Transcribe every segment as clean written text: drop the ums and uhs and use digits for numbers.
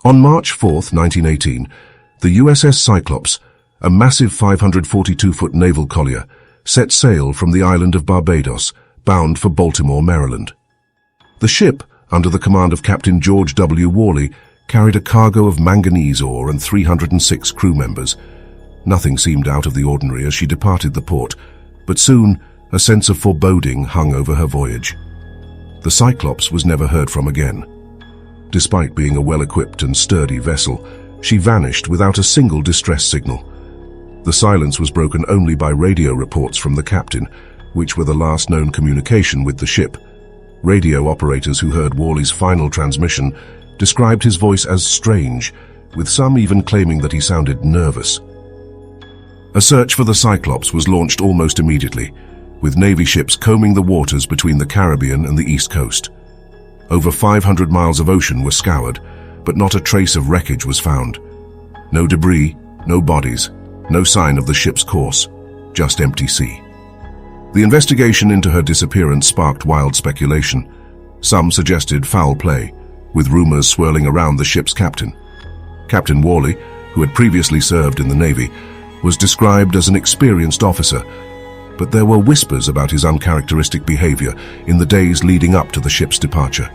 On March 4, 1918, the USS Cyclops, a massive 542-foot naval collier, set sail from the island of Barbados, bound for Baltimore, Maryland. The ship, under the command of Captain George W. Worley, carried a cargo of manganese ore and 306 crew members. Nothing seemed out of the ordinary as she departed the port, but soon a sense of foreboding hung over her voyage. The Cyclops was never heard from again. Despite being a well-equipped and sturdy vessel, she vanished without a single distress signal. The silence was broken only by radio reports from the captain, which were the last known communication with the ship. Radio operators who heard Worley's final transmission described his voice as strange, with some even claiming that he sounded nervous. A search for the Cyclops was launched almost immediately, with Navy ships combing the waters between the Caribbean and the East Coast. Over 500 miles of ocean were scoured, but not a trace of wreckage was found. No debris, no bodies, no sign of the ship's course, just empty sea. The investigation into her disappearance sparked wild speculation. Some suggested foul play, with rumors swirling around the ship's captain. Captain Worley, who had previously served in the Navy, was described as an experienced officer, but there were whispers about his uncharacteristic behavior in the days leading up to the ship's departure.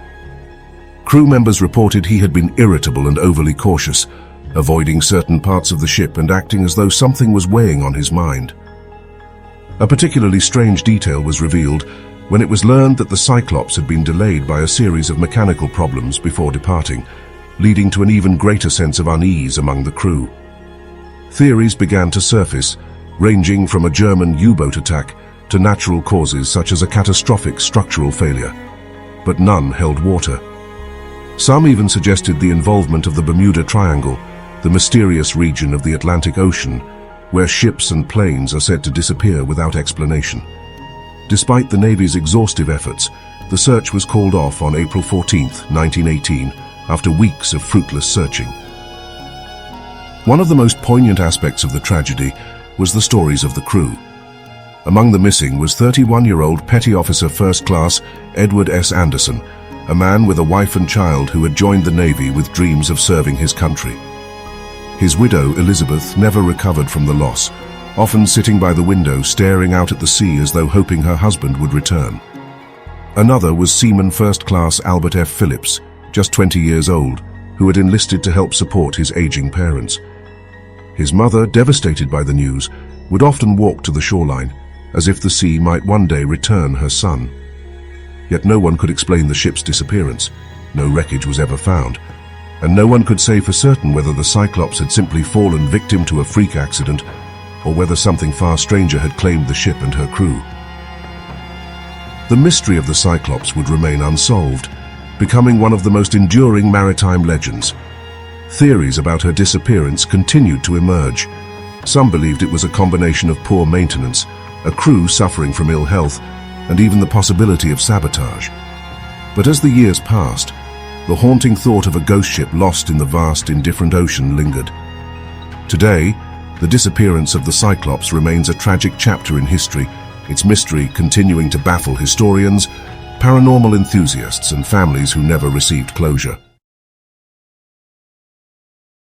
Crew members reported he had been irritable and overly cautious, avoiding certain parts of the ship and acting as though something was weighing on his mind. A particularly strange detail was revealed when it was learned that the Cyclops had been delayed by a series of mechanical problems before departing, leading to an even greater sense of unease among the crew. Theories began to surface, ranging from a German U-boat attack to natural causes such as a catastrophic structural failure, but none held water. Some even suggested the involvement of the Bermuda Triangle, the mysterious region of the Atlantic Ocean, where ships and planes are said to disappear without explanation. Despite the Navy's exhaustive efforts, the search was called off on April 14, 1918, after weeks of fruitless searching. One of the most poignant aspects of the tragedy was the stories of the crew. Among the missing was 31-year-old Petty Officer First Class Edward S. Anderson, a man with a wife and child who had joined the Navy with dreams of serving his country. His widow, Elizabeth, never recovered from the loss, often sitting by the window staring out at the sea as though hoping her husband would return. Another was Seaman First Class Albert F. Phillips, just 20 years old, who had enlisted to help support his aging parents. His mother, devastated by the news, would often walk to the shoreline, as if the sea might one day return her son. Yet no one could explain the ship's disappearance. No wreckage was ever found, and no one could say for certain whether the Cyclops had simply fallen victim to a freak accident or whether something far stranger had claimed the ship and her crew. The mystery of the Cyclops would remain unsolved, becoming one of the most enduring maritime legends. Theories about her disappearance continued to emerge. Some believed it was a combination of poor maintenance, a crew suffering from ill health, and even the possibility of sabotage. But as the years passed, the haunting thought of a ghost ship lost in the vast, indifferent ocean lingered. Today, the disappearance of the Cyclops remains a tragic chapter in history, its mystery continuing to baffle historians, paranormal enthusiasts, and families who never received closure.